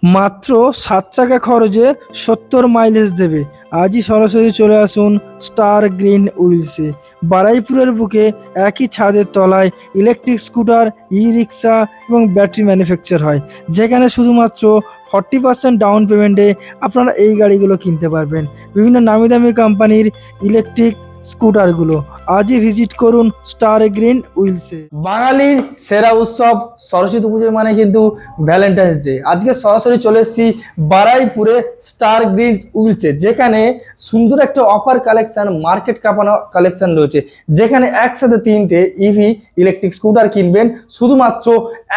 মাত্র 7 টাকা খরচে 70 মাইলেজ দেবে। আজই সরাসরি চলে আসুন স্টার গ্রিন উইলসে। বারুইপুরের বুকে একই ছাদের তলায় ইলেকট্রিক স্কুটার, ই রিক্সা এবং ব্যাটারি ম্যানুফ্যাকচার হয়, যেখানে শুধুমাত্র 40% ডাউন পেমেন্টে আপনারা এই গাড়িগুলো কিনতে পারবেন। বিভিন্ন নামি দামি কোম্পানির ইলেকট্রিক স্কুটারগুলো আজই ভিজিট করুন স্টার গ্রিন উইলসে। বাঙালির সেরা উৎসব সরস্বতী পুজো মানে কিন্তু ভ্যালেন্টাইন্স ডে। আজকে সরাসরি চলে এসেছি বারুইপুরে স্টার গ্রিন উইলসে, যেখানে সুন্দর একটা অফার কালেকশন, মার্কেট কাঁপানো কালেকশন রয়েছে, যেখানে একসাথে 3টে ইভি ইলেকট্রিক স্কুটার কিনবেন শুধুমাত্র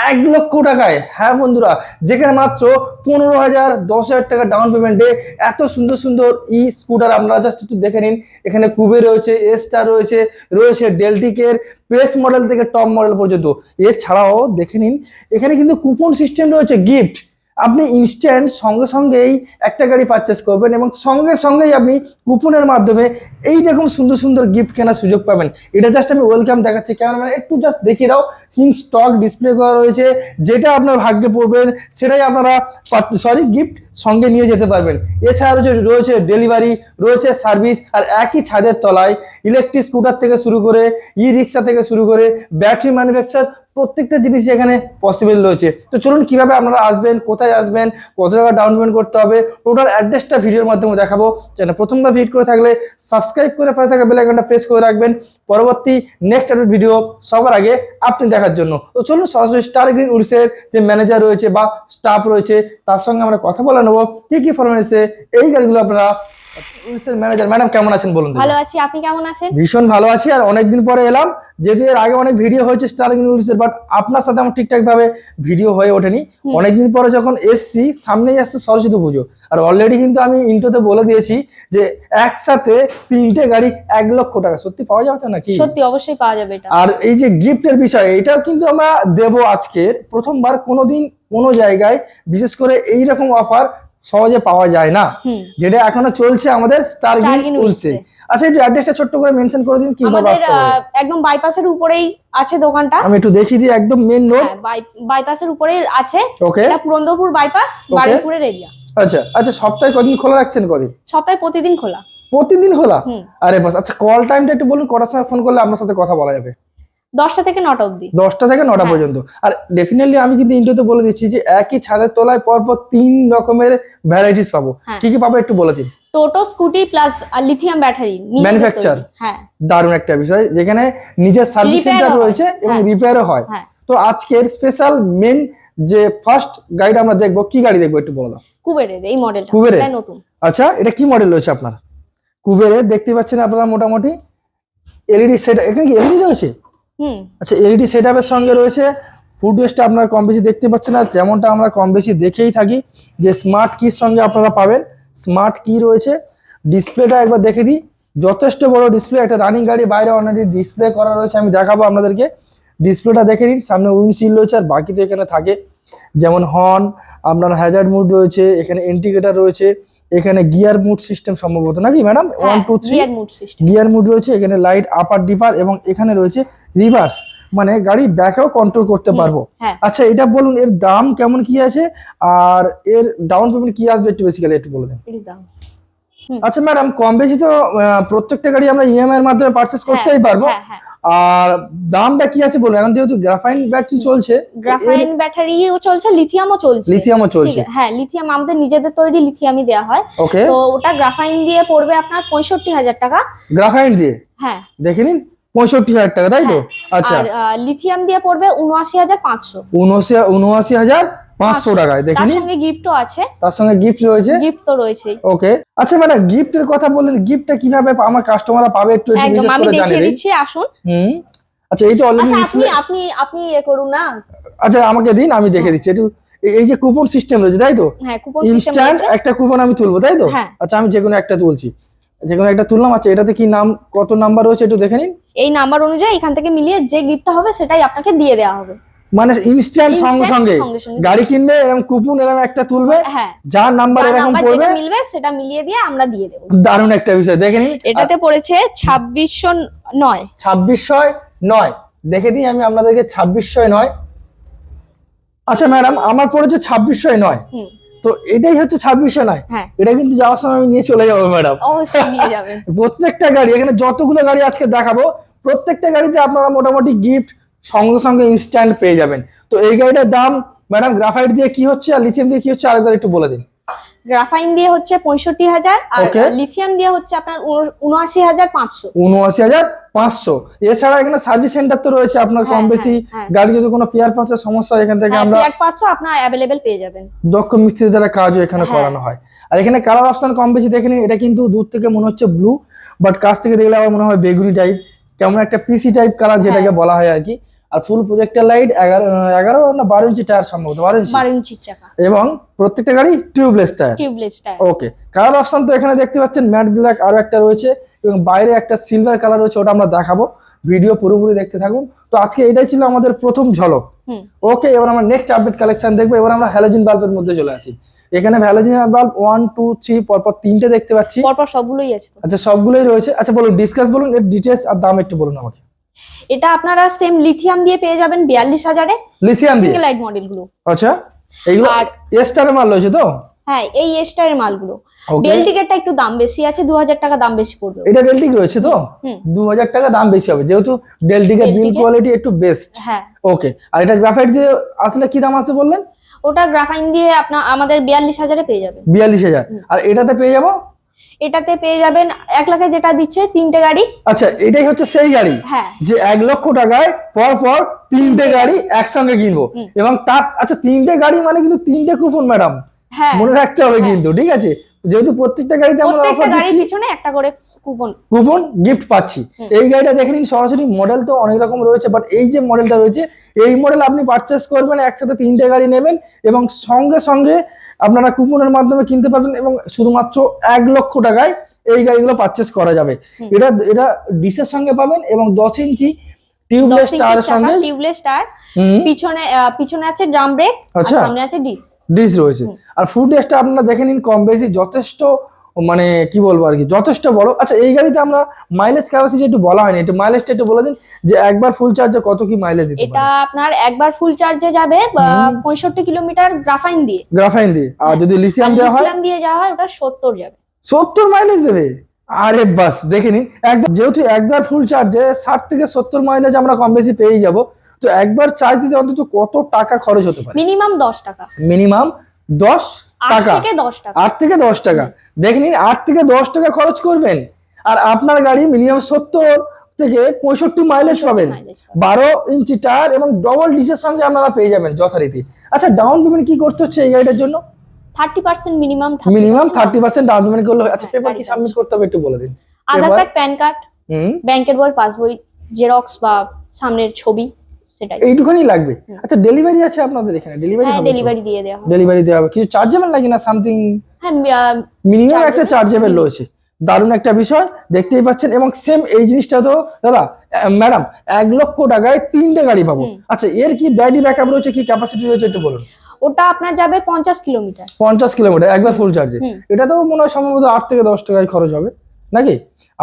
1 লক্ষ টাকায়। হ্যাঁ বন্ধুরা, যেখানে মাত্র 15,000 10,000 টাকা ডাউন পেমেন্টে এত সুন্দর সুন্দর ই স্কুটার আপনারা জাস্ট একটু দেখে নিন। এখানে কুবে রয়েছে, এস্টার রয়েছে, রয়েছে ডেলটিকের বেস মডেল থেকে টপ মডেল পর্যন্ত। এছাড়াও দেখে নিন এখানে কিন্তু কুপন সিস্টেম রয়েছে, গিফট। আপনি ইনস্ট্যান্ট সঙ্গে সঙ্গেই একটা গাড়ি পারচেস করবেন এবং সঙ্গে সঙ্গেই আপনি কুপনের মাধ্যমে এই রকম সুন্দর সুন্দর গিফট কেনার সুযোগ পাবেন। এটা জাস্ট আমি ওয়েলকাম দেখাচ্ছি, ক্যামেরাম্যান একটু জাস্ট দেখিয়ে দাও। ইন স্টক ডিসপ্লে করা রয়েছে, যেটা আপনার ভাগ্যে পড়বেন সেটাই আপনারা গিফট সঙ্গে নিয়ে যেতে পারবেন। এছাড়া রয়েছে ডেলিভারি, রয়েছে সার্ভিস, আর একই ছাদের তলায় ইলেকট্রিক স্কুটার থেকে শুরু করে ই রিক্সা থেকে শুরু করে ব্যাটারি ম্যানুফ্যাকচার প্রত্যেকটা জিনিস এখানে পসিবল রয়েছে। তো চলুন কিভাবে আপনারা আসবেন, কোথায় আসবেন, কত টাকা ডাউন পেমেন্ট করতে হবে, টোটাল অ্যাড্রেসটা ভিডিওর মাধ্যমে দেখাবো। চ্যানেল প্রথমবার ভিজিট করে থাকলে সাবস্ক্রাইব করে পাশে থাকা বেল আইকনটা প্রেস করে রাখবেন পরবর্তী নেক্সট আপডেট ভিডিও সবার আগে আপনি দেখার জন্য। তো চলুন সরাসরি স্টার গ্রিন উইলসের যে ম্যানেজার রয়েছে বা স্টাফ রয়েছে তার সঙ্গে আমরা কথা বলে নেবো কি কি ফরমেসে এই গাড়িগুলো আপনারা। উইলসের ম্যানেজার ম্যাডাম কেমন আছেন বলুন? ভালো আছি, আপনি কেমন আছেন? ভীষণ ভালো আছি, আর অনেকদিন পরে এলাম, যেহেতু এর আগে অনেক ভিডিও হয়েছে স্টার গ্রিন উইলসের, বাট আপনার সাথে আমার ঠিকঠাক ভাবে ভিডিও হয়ে ওঠেনি। অনেকদিন পরে যখন এসছি, সামনেই আসছে সরস্বতী পুজো, আর অলরেডি কিন্তু আমি ইন্ট্রোতে বলে দিয়েছি যে একসাথে 3টে গাড়ি 1 লক্ষ টাকা। সত্যি পাওয়া যাবে তো নাকি? সত্যি, অবশ্যই পাওয়া যাবে এটা। আর এই যে গিফটের বিষয়, এটাও কিন্তু আমরা দেবো আজকের প্রথমবার। কোনোদিন কোনো জায়গায় বিশেষ করে এইরকম অফার সহজে পাওয়া যায় না, যেটা এখনো চলছে আমাদের স্টার গ্রিন উইলসে। আচ্ছা, একটু অ্যাড্রেসটা ছোট্ট করে মেনশন করে দিন কিভাবে আসতে হবে। একদম বাইপাসের উপরেই আছে দোকানটা। আমি একটু দেখিয়ে দিই, একদম মেইন রোড, বাইপাসের উপরেই আছে। ওকে, এটা পুরন্দরপুর বাইপাস, বারুইপুরের এরিয়া। আচ্ছা আচ্ছা, সপ্তাহে কদিন খোলা রাখছেন? কদিন? সপ্তাহে প্রতিদিন খোলা। প্রতিদিন খোলা? আরে বাস। আচ্ছা, কল টাইমটা একটু বলুন, কটার সময় ফোন করলে আপনার সাথে কথা বলা যাবে? 10টা থেকে 9টা অবধি। 10টা থেকে 9টা পর্যন্ত। আর ডেফিনেটলি আমি কিন্তু ইন্ট্রোতে বলে দিচ্ছি যে একই ছাদের তলায় পরপর 3 রকমের ভ্যারাইটিস পাবো। কি কি পাবো একটু বলে দিন। Toto, scooty plus lithium battery manufacture. হ্যাঁ, দারুণ একটা বিষয়, যেখানে নিজের সার্ভিস সেন্টার রয়েছে এবং রিপেয়ারও হয়। তো আজকের স্পেশাল মেন যে ফার্স্ট গাড়িটা আমরা দেখবো, কি গাড়ি দেখবো একটু বলে দাও। কুবেরের এই মডেলটা, কুবেরের নতুন। আচ্ছা, এটা কি মডেল রয়েছে আপনার? কুবেরের দেখতে পাচ্ছেন আপনারা মোটামুটি এলইডি সেট, এখানে কি এলইডি রয়েছে? আচ্ছা, এলইডি সেটআপের সঙ্গে রয়েছে ফুটরেস্টটা আপনারা কম বেশি দেখতে পাচ্ছেন, আর যেমনটা আমরা কম বেশি দেখেই থাকি যে স্মার্ট কির সঙ্গে আপনারা পাবেন। স্মার্ট কি রয়েছে, ডিসপ্লেটা একবার দেখে দিই, যথেষ্ট বড় ডিসপ্লে। একটা রানিং গাড়ি, বাইরে অলরেডি ডিসপ্লে করা রয়েছে, আমি দেখাবো আপনাদেরকে। ডিসপ্লেটা দেখে নিন, সামনে উইন্ডশিল্ড রয়েছে, আর বাকি তো এখানে থাকে যেমন হর্ন, আপনার হ্যাজার্ড মুড রয়েছে, এখানে ইন্ডিকেটর রয়েছে, এখানে গিয়ার মুড সিস্টেম সম্ভবত নাকি ম্যাডাম? 1 2 3 গিয়ার মুড রয়েছে, এখানে লাইট আপার ডিপার, এবং এখানে রয়েছে রিভার্স, মানে গাড়ি ব্যাকেও কন্ট্রোল করতে পারবো। আচ্ছা, এটা বলুন এর দাম কেমন কি আছে, আর এর ডাউন পেমেন্ট কি আসবে একটু বেসিক্যালি একটু বলে দেন। আচ্ছা ম্যাডাম, কম বেশি তো প্রত্যেকটা গাড়ি আমরা ইএমআই এর মাধ্যমে পারচেজ করতেই পারবো, আর দামটা কি আছে বলুন। এখন যেহেতু গ্রাফাইন ব্যাটারি চলছে, গ্রাফাইন ব্যাটারিও চলছে, লিথিয়ামও চলছে। লিথিয়ামও চলছে? হ্যাঁ, লিথিয়াম আমাদের নিজেদের তৈরি লিথিয়ামই দেওয়া হয়। তো ওটা গ্রাফাইন দিয়ে পড়বে আপনার 65,000 টাকা। গ্রাফাইন দিয়ে? হ্যাঁ, দেখে নিন 65,000 টাকা, তাই তো? আচ্ছা, আর লিথিয়াম দিয়ে পড়বে 79,500। 79,500 টাকায় দেখে নিন। তার সঙ্গে গিফটও আছে। তার সঙ্গে গিফট রয়েছে? গিফট তো রয়েছেই। ওকে, আচ্ছা ম্যাডাম, গিফটের কথা বললেন, গিফটটা কিভাবে আমার কাস্টমাররা পাবে একটু বিশেষ করে জানিয়ে দিন। দিচ্ছি, আসুন। আচ্ছা, এই তো অলরেডি আপনি আপনি আপনি করুন না। আচ্ছা, আমাকে দিন, আমি দেখে দিচ্ছি একটু। এই যে কুপন সিস্টেম রয়েছে, তাই তো? হ্যাঁ, কুপন সিস্টেম ইনস্ট্যান্ট একটা কুপন আমি তুলবো, তাই তো? আচ্ছা, আমি যেকোনো একটা তুলছি, যেকোনো একটা তুললাম। আচ্ছা, এটাতে কি নাম, কত নাম্বার রয়েছে একটু দেখে নিন। এই নাম্বার অনুযায়ী এখান থেকে মিলিয়ে যে গিফটটা হবে সেটাই আপনাকে দিয়ে দেওয়া হবে। মানে ইনস্ট্যান্ট সঙ্গে সঙ্গে গাড়ি কিনবে, এরকম কুপন এরকম একটা তুলবে, যার নাম্বার এরকম পড়বে মিলবে সেটা মিলিয়ে দিয়ে আমরা দিয়ে দেব। দারুণ একটা বিষয়, দেখে নিন। এটাতে পড়েছে 2609। 2609 দেখে দিই আমি আপনাদেরকে, 2609। আচ্ছা ম্যাডাম, আমার পড়েছে 2609। তো এটাই হচ্ছে 2600 নয়, হ্যাঁ এটা কিন্তু যাওয়ার সময় আমি নিয়ে চলে যাবো ম্যাডাম। অবশ্যই নিয়ে যাবেন। প্রত্যেকটা গাড়ি, এখানে যতগুলো গাড়ি আজকে দেখাবো প্রত্যেকটা গাড়িতে আপনারা মোটামুটি গিফট সঙ্গে সঙ্গে ইনস্ট্যান্ট পেয়ে যাবেন। তো এই গাড়িটার দাম ম্যাডাম গ্রাফাইট দিয়ে কি হচ্ছে আর লিথিয়াম দিয়ে কি হচ্ছে আরেকবার একটু বলে দিন। গ্রাফাইন দিয়ে হচ্ছে 65,000 আর Okay. লিথিয়াম দিয়ে হচ্ছে আপনার 79,500। 79,500। এছাড়া এখানে সার্ভিস সেন্টার তো রয়েছে আপনার কম হ্যাঁ, বেশি, হ্যাঁ। গাড়ি যদি কোনো ফেয়ার পার্টসের সমস্যা হয় এখান থেকে হ্যাঁ আমরা ফিয়াট পার্টসও আপনার অ্যাভেলেবেল পেয়ে যাবেন। দক্ষ মিস্ত্রি দ্বারা কাজও এখানে হ্যাঁ। করানো হয়। আর এখানে কালার অপশন কম বেশি দেখে নিন, এটা কিন্তু দূর থেকে মনে হচ্ছে ব্লু, বাট কাছ থেকে দেখলে আমার মনে হয় বেগুনি টাইপ, কেমন একটা পিসি টাইপ কালার যেটাকে বলা হয় আর কি। আর ফুল প্রজেক্টর লাইট, 11 না 12 ইঞ্চি টায়ার, সম্ভবত 12 ইঞ্চি, 12 ইঞ্চির চাকা, এবং প্রত্যেকটা গাড়ি tubeless tyre. Tubeless tyre. Okay, colour option তো এখানে দেখতে পাচ্ছেন ম্যাট ব্ল্যাক আরো একটা রয়েছে, এবং বাইরে একটা সিলভার কালার রয়েছে, ওটা আমরা দেখাবো, ভিডিও পুরোপুরি দেখতে থাকুন। তো আজকে এটাই ছিল আমাদের প্রথম ঝলক। ওকে, এবার আমরা নেক্সট আপডেট কালেকশন দেখবো। এবার আমরা হ্যালোজেন বাল্বের মধ্যে চলে আসি। এখানে হ্যালোজেন বাল্ব 1 2 3 পরপর 3টে দেখতে পাচ্ছি। পরপর সবগুলোই আছে তো। আচ্ছা, সবগুলোই রয়েছে। আচ্ছা বলুন, ডিসকাস বলুন এর ডিটেইলস আর দাম একটু বলুন আমাকে। এটা আপনারা সেম লিথিয়াম দিয়ে পেয়ে যাবেন 42,000-এ, লিথিয়াম দিয়ে? সিঙ্গেল লাইট মডেলগুলো। আচ্ছা, এইগুলো আর এস্টারের মাল রয়েছে তো? হ্যাঁ এই এস্টারের মালগুলো। Okay. ডেল টিকেটটা একটু দাম বেশি আছে, 2,000 টাকা দাম বেশি পড়বে। এটা ডেলটিক রয়েছে তো? 2000 টাকা দাম বেশি হবে, যেহেতু ডেলটিকের বিল ডেলটিকের- কোয়ালিটি একটু বেস্ট। হ্যাঁ ওকে, আর এটা গ্রাফাইট দিয়ে আসলে কি দাম আছে বললেন? ওটা গ্রাফাইন দিয়ে আপনার আমাদের 42,000-এ পেয়ে যাবেন। 42,000। আর এটাতে পেয়ে যাবো? এটাতে পেয়ে যাবেন 1 লাখে যেটা দিচ্ছে 3টে গাড়ি। আচ্ছা, এটাই হচ্ছে সেই গাড়ি হ্যাঁ যে 1 লক্ষ টাকায় পর পর 3টে গাড়ি একসঙ্গে কিনবো, এবং তার আচ্ছা 3টে গাড়ি মানে কিন্তু 3টে কুপন ম্যাডাম, হ্যাঁ মনে রাখতে হবে কিন্তু, ঠিক আছে? যেহেতু প্রত্যেকটা গাড়িতে আমরা প্রত্যেকটা অফার গাড়ির দিচ্ছি, পিছনে একটা করে কুপন। কুপন গিফট পাচ্ছি। এই গাড়িটা দেখে নিন, সরাসরি মডেল তো অনেক রকম রয়েছে, বাট এই যে মডেলটা রয়েছে এই মডেল আপনি পারচেস করবেন, একসাথে 3টে গাড়ি নেবেন এবং সঙ্গে সঙ্গে আপনারা কুপনের মাধ্যমে কিনতে পারবেন, এবং শুধুমাত্র 1 লক্ষ টাকায় এই গাড়িগুলো পারচেস করা যাবে। এটা ডিসের সঙ্গে পাবেন, এবং 10 ইঞ্চি টিউবলেস 10 টায়ার ইঞ্চির সঙ্গে চাকা, টিউবলেস টায়ার, হুম, পিছনে আছে ড্রাম ব্রেক, আর আচ্ছা। সামনে আছে ডিস। ডিস রয়েছে। আর ফুড টেস্টটা আপনারা দেখে নিন, কম বেশি যথেষ্ট, মানে কি বলবো আর কি, যথেষ্ট বড়। আচ্ছা, এই গাড়িতে আমরা মাইলেজ ক্যাপাসিটি একটু বলা হয়নি, একটু মাইলেজটা একটু বলে দিন, যে একবার ফুল চার্জে কত কি মাইলেজ দিতে এটা পারে? আপনার একবার ফুল চার্জে যাবে 65 কিলোমিটার গ্রাফাইন দিয়ে। গ্রাফাইন দিয়ে। আর যদি লিথিয়াম দেওয়া হয়? লিথিয়াম দিয়ে যাওয়া হয় ওটা 70 যাবে। 70 মাইলেজ দেবে? আরে বাস, দেখে নিন, একবার যেহেতু একবার ফুল চার্জে 60 থেকে 70 মাইলেজ আমরা কম বেশি পেয়ে যাব, তো একবার চার্জ দিতে অন্তত কত টাকা খরচ হতে পারে? মিনিমাম 10 টাকা। মিনিমাম 10 8 টাকা? থেকে 10 টাকা। 8 থেকে 10 টাকা। দেখে নিন, 8 থেকে 10 টাকা খরচ করবেন, আর আপনার গাড়ি মিনিমাম 70 থেকে 65 মাইলেজ পাবেন। mileage 12 ইঞ্চি টায়ার এবং ডবল ডিসের সঙ্গে আপনারা পেয়ে যাবেন যথারীতি। আচ্ছা, ডাউন পেমেন্ট কি করতে হচ্ছে এই গাড়িটার জন্য? 30% মিনিমাম। মিনিমাম 30% ডাউন পেমেন্ট করলে হয়। আচ্ছা, পেপার কি গাড়ি সাবমিট করতে হবে একটু বলে দিন। আধার পেপার? কার্ড, প্যান কার্ড, হুম, ব্যাংকের বই, পাসবই, জেরক্স বা সামনের ছবি, সেটাই। এইটুখানি লাগবে। আচ্ছা, ডেলিভারি আছে আপনাদের এখানে? ডেলিভারি হ্যাঁ হবে? ডেলিভারি দিয়ে দেওয়া হয়। ডেলিভারি দেওয়া হবে। কিছু চার্জেবল লাগে না সামথিং? হ্যাঁ মিনিমাম একটা Chargeable? চার্জেবল রয়েছে। দারুণ একটা বিষয়, দেখতেই পাচ্ছেন। এবং সেম এই জিনিসটা তো দাদা, ম্যাডাম, 1 লক্ষ টাকায় 3টে গাড়ি পাবো। আচ্ছা, এর কি ব্যাটারি ব্যাকআপ রয়েছে, কি ক্যাপাসিটি রয়েছে একটু বলুন। ওটা আপনার যাবে 50 কিলোমিটার। 50 কিলোমিটার একবার ফুল চার্জে? এটা তো মনে হয় সম্ভবত 8 থেকে 10 টাকায় খরচ হবে নাকি?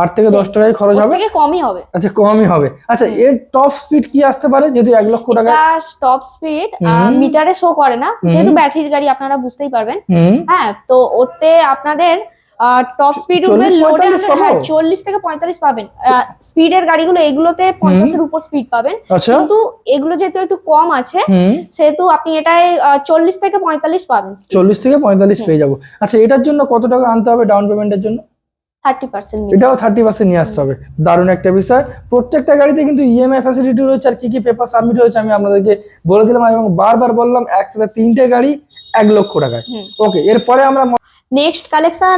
8 থেকে 10 টাকায় খরচ ওর হবে? থেকে কমই হবে। আচ্ছা, কমই হবে। আচ্ছা, এর টপ স্পিড কি আসতে পারে, যেহেতু 1 লক্ষ টাকায়? এটা স্টপ স্পিড মিটারে শো করে না, যেহেতু ব্যাটারির গাড়ি আপনারা বুঝতেই পারবেন। হুম, হ্যাঁ তো ওতে আপনাদের টপ স্পিড উঠবে 40-45 পাবো? 40 থেকে 45 পাবেন। স্পিডের গাড়িগুলো এগুলোতে 50 এর উপর স্পিড পাবেন, আচ্ছা, কিন্তু এগুলো যেহেতু একটু কম আছে হুম, সেহেতু আপনি এটায় 40 থেকে 45 পাবেন। 40 থেকে 45 পেয়ে যাবো। আচ্ছা, এটার জন্য কত টাকা আনতে হবে ডাউন পেমেন্টের জন্য? 30% এটাও 30% নিয়ে আসতে হবে। দারুণ একটা বিষয়। প্রত্যেকটা গাড়িতে কিন্তু ইএমআই ফ্যাসিলিটি রয়েছে, আর কি কি পেপার সাবমিট হয়েছে আমি আপনাদেরকে বলে দিলাম, এবং বারবার বললাম, একসাথে 3টে গাড়ি 1 লক্ষ টাকায়। ওকে, এরপরে আমরা next collection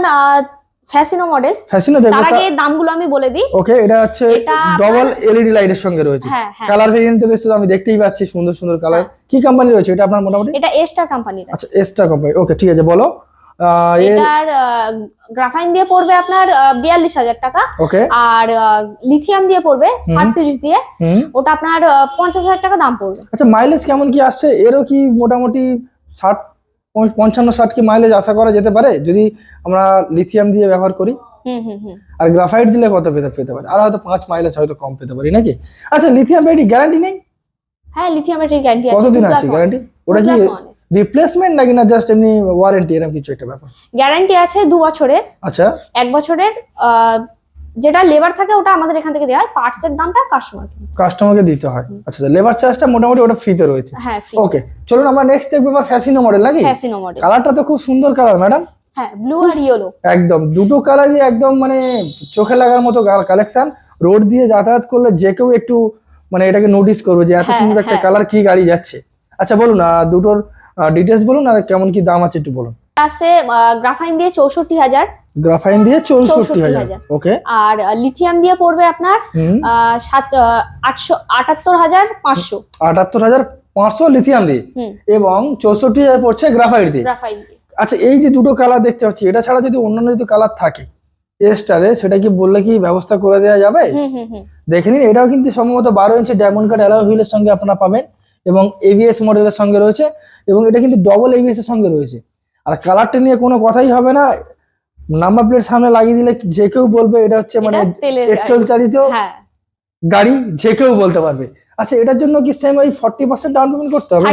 Fascino model. Fascino দেখবো। তার আগে দামগুলো আমি বলে দিই। ওকে, এটা হচ্ছে এটা ডবল এলইডি লাইটের সঙ্গে রয়েছে। হ্যাঁ, হ্যাঁ। কালার ভেরিয়েন্ট তো বেশ আমি দেখতেই পাচ্ছি, সুন্দর সুন্দর কালার। কি কোম্পানি রয়েছে এটা আপনার মোটামুটি? এটা এস্টার কোম্পানির। আচ্ছা, এস্টার কোম্পানি। ওকে, ঠিক আছে, বলো। এটার গ্রাফাইন দিয়ে পড়বে আপনার 42,000 টাকা, ওকে, আর লিথিয়াম দিয়ে পড়বে 37 দিয়ে, হুম, ওটা আপনার 50,000 টাকা দাম পড়বে। আচ্ছা, মাইলেজ কেমন কি আসছে? এরও কি মোটামুটি 60 55-60 কি মাইলেজ আশা করা যেতে পারে যদি আমরা লিথিয়াম দিয়ে ব্যবহার করি? হুম হুম হুম। আর গ্রাফাইট দিলে কত পেতে পারে? আর হয়তো 5 মাইলেজ হয়তো কম পেতে পারি নাকি? আচ্ছা, লিথিয়াম ব্যাটারি গ্যারান্টি নেই? হ্যাঁ লিথিয়াম ব্যাটারির গ্যারান্টি আছে। কতদিন 2+1 আছে গ্যারান্টি? ওটা কি 2+1 রিপ্লেসমেন্ট নাকি না জাস্ট এমনি ওয়ারেন্টি এরকম কিছু একটা ব্যাপার? গ্যারান্টি আছে 2 বছরের। আচ্ছা 1 বছরের যেটা লেবার থাকে ওটা আমাদের এখান থেকে দেওয়া হয়, পার্টস এর দামটা কাস্টমারকে দিতে হয়। আচ্ছা লেবার চার্জটা মোটামুটি ওটা ফ্রিতে রয়েছে। হ্যাঁ ফ্রি। ওকে চলুন আমরা নেক্সট দেখবো ফ্যাসিনো মডেল নাকি? Fascino model. কালারটা তো খুব সুন্দর কালার ম্যাডাম। হ্যাঁ ব্লু আর ইয়েলো একদম দুটো কালারই একদম মানে চোখে লাগার মতো কালেকশন। রোড দিয়ে যাতায়াত করলে যে কেউ একটু মানে এটাকে নোটিস করবে যে এত সুন্দর একটা কালার, কি গাড়ি যাচ্ছে। আচ্ছা বলুন দুটোর ডিটেলস বলুন আর কেমন কি দাম আছে একটু বলুন। আছে গ্রাফাইন দিয়ে 64,000। গ্রাফাইন দিয়ে 64,000। ওকে। আর লিথিয়াম দিয়ে পড়বে আপনার 78,500। 78,500 লিথিয়াম দিয়ে এবং 64,000 পড়ছে গ্রাফাইট দিয়ে। আচ্ছা এই যে দুটো কালার দেখতে পাচ্ছি, এটা ছাড়া যদি অন্যান্য যদি কালার থাকে এস্টারে, সেটা কি বললে কি ব্যবস্থা করে দেওয়া যাবে? দেখে নিন, এটাও কিন্তু সম্ভবত 12 ইঞ্চি ডায়মন্ড কাট অ্যালয় হুইলের সঙ্গে আপনারা পাবেন এবং এবিএস মডেলের সঙ্গে রয়েছে এবং এটা কিন্তু ডবল এবিএস এর সঙ্গে রয়েছে। আর কালারটা নিয়ে কোনো কথাই হবে না, নাম্বার প্লেট সামনে লাগিয়ে দিলে যে কেউ বলবে এটা হচ্ছে মানে পেট্রোল চালিত গাড়ি, যে কেউ বলতে পারবে। আচ্ছা এটার জন্য কি সেম ওই 40% ডাউন পেমেন্ট করতে হবে?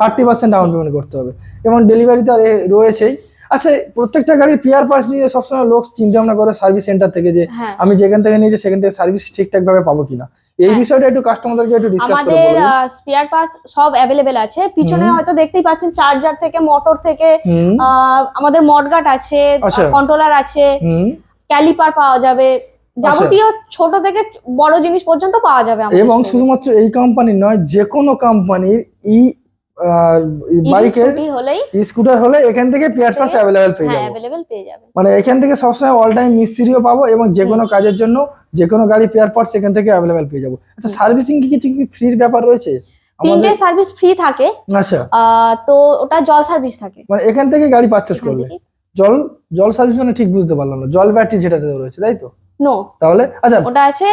30% ডাউন পেমেন্ট করতে হবে এবং ডেলিভারি তো রয়েছেই। আচ্ছা প্রত্যেকটা গাড়ির পিয়ার পার্টস নিয়ে সবসময় লোক চিন্তা ভাবনা করে সার্ভিস সেন্টার থেকে যে আমি যেখান থেকে নিয়েছি সেখান থেকে সার্ভিস ঠিকঠাক ভাবে পাবো কিনা, এই বিষয়টা একটু কাস্টমারদেরকে একটু ডিসকাস করে বলুন। আমাদের স্পেয়ার পার্টস সব अवेलेबल আছে। পিছনে হয়তো দেখতেই পাচ্ছেন চার্জার থেকে, মোটর থেকে, আমাদের মডগার্ড আছে, কন্ট্রোলার আছে, ক্যালিপার পাওয়া যাবে, যাবতীয় ছোট থেকে বড় জিনিস পর্যন্ত পাওয়া যাবে আমাদের। এবং শুধুমাত্র এই কোম্পানি নয়, যে কোনো কোম্পানির বাইকের স্কুটার হলে এখান থেকে পিয়ার পার্টস अवेलेबल পেয়ে যাবে। মানে এখান থেকে সবসময় অল টাইম মিস্ত্রিও পাবো এবং যে কোনো কাজের জন্য যে কোনো গাড়ি পিয়ার পার্টস এখান থেকে अवेलेबल পেয়ে যাবো। আচ্ছা সার্ভিসিং কি কিছু কি ফ্রির ব্যাপার রয়েছে? 3টে সার্ভিস ফ্রি থাকে। আচ্ছা তো ওটা জল সার্ভিস থাকে, মানে এখান থেকে গাড়ি পারচেজ করলে। জল সার্ভিস মানে ঠিক বুঝতে পারলাম না, জল ব্যাটারি যেটা রয়েছে তাই তো? নো তাহলে আচ্ছা ওটা আছে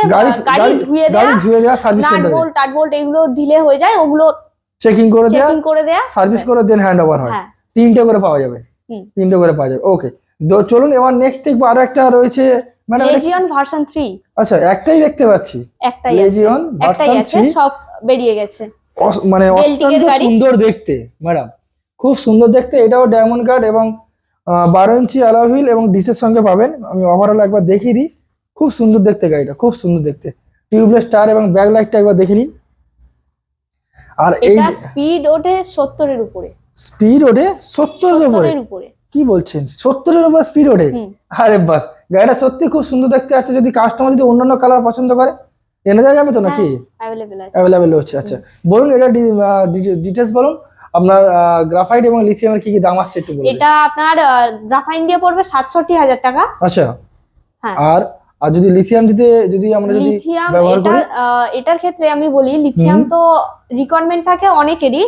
গাড়ি ধুয়ে দেওয়া সার্ভিস সেন্টারে নাট বোল্ট এগুলো ঢিলে হয়ে যায়, ওগুলো চেকিং করে দেয়া সার্ভিস করে দেন হ্যান্ড ওভার হয়। 3টে করে পাওয়া যাবে, 3টে করে পাওয়া যাবে। ওকে চলুন এবার নেক্সট দেখবো আরো একটা রয়েছে মানে লেজিয়ন ভার্সন 3। আচ্ছা একটাই দেখতে পাচ্ছি, একটাই লেজিয়ন ভার্সন 3 সব বেরিয়ে গেছে। মানে অত্যন্ত সুন্দর দেখতে ম্যাডাম, খুব সুন্দর দেখতে। এটাও ডায়মন্ড কাট এবং 12 ইঞ্চি অ্যালয় হুইল এবং ডিসের সঙ্গে পাবেন। আমি ওভারঅল একবার দেখিয়ে দিই, খুব সুন্দর দেখতে গাড়িটা, খুব সুন্দর দেখতে। টিউবলেস টায়ার এবং ব্যাক লাইটটা একবার দেখে নিন। আর এই স্পিড ওঠে 70 এর উপরে। স্পিড ওঠে 70 এর উপরে? কি বলছেন 70 এর উপরে স্পিড ওঠে? আরে বাস, গাড়িটা সত্যি খুব সুন্দর দেখতে। আছে যদি কাস্টমার যদি অন্যান্য কালার পছন্দ করে এনে দেওয়া যাবে তো নাকি? अवेलेबल হচ্ছে। আচ্ছা বলুন এটা ডিটেইলস বলুন, আপনার গ্রাফাইট এবং লিথিয়ামের কি কি দাম আসছে একটু বলুন। এটা আপনার গ্রাফাইন দিয়ে পড়বে 67,000 টাকা। আচ্ছা হ্যাঁ। আর যদি লিথিয়াম যদি আমরা যদি ব্যবহার করি, এটার ক্ষেত্রে আমি বলি লিথিয়াম তো রিকোয়ারমেন্ট থাকে অনেকেরই,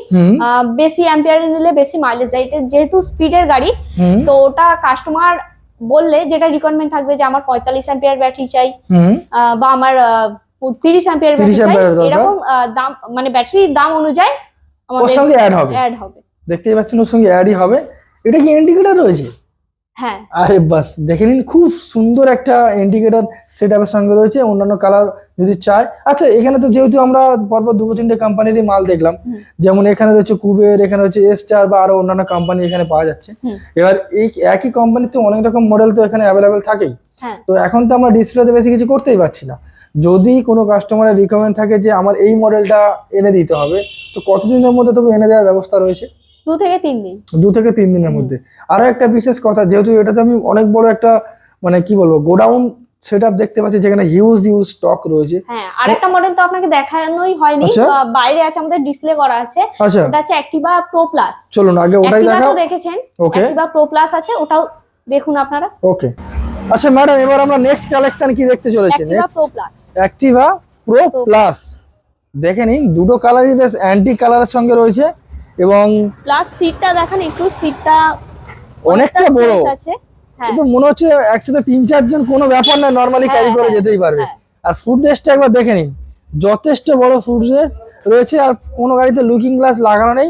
বেশি অ্যাম্পিয়ার নিলে বেশি মাইলেজ যায়। এটা যেহেতু স্পিডের গাড়ি তো ওটা কাস্টমার বললে যেটা রিকোয়ারমেন্ট থাকবে যে আমার 45 অ্যাম্পিয়ার ব্যাটারি চাই বা আমার 30 অ্যাম্পিয়ার ব্যাটারি চাই, এরকম দাম মানে ব্যাটারির দাম অনুযায়ী আমাদের ওর সঙ্গে অ্যাড হবে। দেখতেই পাচ্ছেন ওর সঙ্গে অ্যাডই হবে। এটা কি ইন্ডিকেটর রয়েছে? হ্যাঁ। আরে বাস দেখে নিন, খুব সুন্দর একটা ইন্ডিকেটর সেটআপের সঙ্গে রয়েছে। অন্যান্য কালার যদি চাই, আচ্ছা এখানে তো যেহেতু আমরা পরপর 2-3টে কোম্পানিরই মাল দেখলাম, যেমন এখানে রয়েছে কুবের, এখানে রয়েছে এস্টার বা আরো অন্যান্য কোম্পানি এখানে পাওয়া যাচ্ছে। এবার এই একই কোম্পানিতে অনেক রকম মডেল তো এখানে অ্যাভেলেবেল থাকেই। তো এখন তো আমরা ডিসপ্লেতে বেশি কিছু করতেই পারছি না। যদি কোনো কাস্টমারের রিকমেন্ড থাকে যে আমার এই মডেলটা এনে দিতে হবে, তো কতদিনের মধ্যে তবে এনে দেওয়ার ব্যবস্থা রয়েছে? 2 থেকে 3 দিন। 2 থেকে 3 দিনের মধ্যে। আরো একটা বিশেষ কথা, যেহেতু এটাতে আমি অনেক বড় একটা মানে কি বলবো গোডাউন সেটআপ দেখতে পাচ্ছি যেখানে হিউজ স্টক রয়েছে। হ্যাঁ আরেকটা মডেল তো আপনাকে দেখানোই হয়নি, বাইরে আছে, আমাদের ডিসপ্লে করা আছে। ওটা হচ্ছে অ্যাক্টিভা প্রো প্লাস। চলুন আগে ওটাই দেখাও। তো দেখেছেন অ্যাক্টিভা প্রো প্লাস আছে, ওটাও দেখুন আপনারা। ওকে আচ্ছা ম্যাডাম এবার আমরা নেক্সট কালেকশন কি দেখতে চলেছি? অ্যাক্টিভা প্রো প্লাস দেখে নিন, দুটো কালারই বেশ অ্যান্টি কালারের সঙ্গে রয়েছে এবং প্লাস সিটটা দেখেন একটু, সিটটা অনেকটা বড় আছে। কিন্তু মনে হচ্ছে একসাথে 3-4 জন কোনো ব্যাপার না, নরমালি ক্যারি করে যেতেই পারবে। আর ফুড রেস্টটা একবার দেখে নিন, যথেষ্ট বড় ফুড রেস্ট রয়েছে। আর কোনো গাড়িতে লুকিং গ্লাস লাগানো নেই,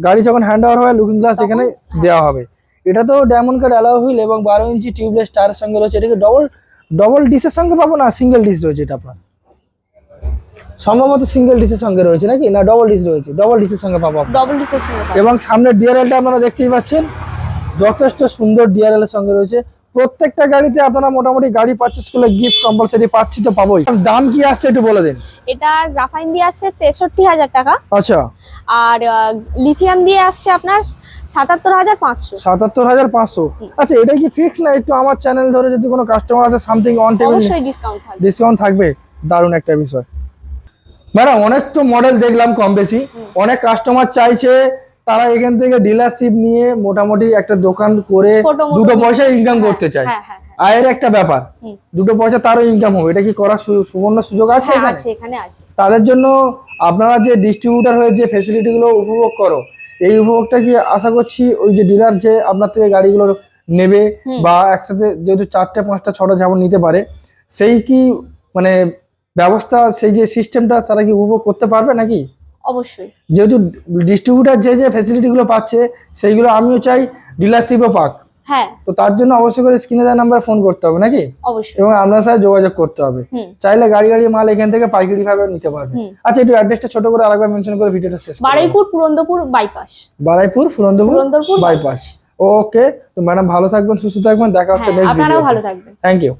গাড়ি যখন হ্যান্ড ওভার হবে লুকিং গ্লাস এখানে দেওয়া হবে। এটা তো ডায়মন্ড কাট অ্যালয় হুইল এবং 12 ইঞ্চি টিউবলেস টায়ারের সঙ্গে রয়েছে। এটাকে ডবল ডিসের সঙ্গে পাবো না সিঙ্গেল ডিস রয়েছে এটা আপনার? সম্ভবত সিঙ্গেল ডিসের সঙ্গে রয়েছে নাকি, না ডবল ডিস রয়েছে? ডবল ডিসের সঙ্গে পাবো আপনারা। ডবল ডিসের সঙ্গে পাবেন। এবং সামনে ডিআরএলটা আপনারা দেখতেই পাচ্ছেন, যথেষ্ট সুন্দর ডিআরএল এর সঙ্গে রয়েছে। প্রত্যেকটা গাড়িতে আপনারা মোটামুটি গাড়ি পারচেস করলে গিফট কম্পালসারি পাচ্ছি তো পাবোই। দাম কি আসছে একটু বলে দিন। এটা গ্রাফাইন দিয়ে আসছে 63,000 টাকা, আচ্ছা, আর লিথিয়াম দিয়ে আসছে আপনার 77,500। 77,500। আচ্ছা, এটা কি ফিক্স না একটু আমার চ্যানেল ধরে যদি কোনো কাস্টমার আছে সামথিং অন টেবিল অবশ্যই ডিসকাউন্ট থাকবে। ডিসকাউন্ট থাকবে? দারুণ একটা বিষয়। ম্যাডাম অনেক তো মডেল দেখলাম কম বেশি, অনেক কাস্টমার চাইছে তারা এখান থেকে ডিলারশিপ নিয়ে মোটামুটি একটা দোকান করে ছোট-মোটো দুটো পয়সা business, ইনকাম হ্যাঁ, করতে চায়। হ্যাঁ, হ্যাঁ, আয়ের একটা ব্যাপার, দুটো পয়সা তারও ইনকাম হবে, এটা কি করার সুবর্ণ সুযোগ আছে হ্যাঁ, এখানে? আছে, এখানে আছে। তাদের জন্য আপনারা যে ডিস্ট্রিবিউটার হয়ে যে ফ্যাসিলিটি গুলো উপভোগ করো, এই উপভোগটা কি আশা করছি ওই যে ডিলার যে আপনার থেকে গাড়িগুলো নেবে বা একসাথে যেহেতু 4টে 5টা 6টা যেমন নিতে পারে, সেই কি মানে ব্যবস্থা, সেই যে সিস্টেমটা তারা কি উপভোগ করতে পারবে নাকি? অবশ্যই। যেহেতু ডিস্ট্রিবিউটার যে যে ফ্যাসিলিটি গুলো পাচ্ছে সেইগুলো আমিও চাই ডিলারশিপও পাক, হ্যাঁ, তো তার জন্য অবশ্যই করে স্ক্রিনে দেওয়া নাম্বার ফোন করতে হবে নাকি, অবশ্যই। এবং আপনার সাথে যোগাযোগ করতে হবে। চাইলে গাড়ি গাড়ি মাল এখান থেকে পাইকারি ভাবে নিতে পারবে। আচ্ছা, একটু অ্যাড্রেসটা ছোট করে আরেকবার মেনশন করে ভিডিওটা শেষ করুন। বারুইপুর পুরন্দপুর বাইপাস। বারুইপুর ফুরন্দপুর ফুরন্দপুর বাইপাস। ওকে, তো ম্যাডাম ভালো থাকবেন, সুস্থ থাকবেন, দেখা হচ্ছে হ্যাঁ, নেক্সট আপনারাও ভিডিওতে। ভালো থাকবেন। Thank you.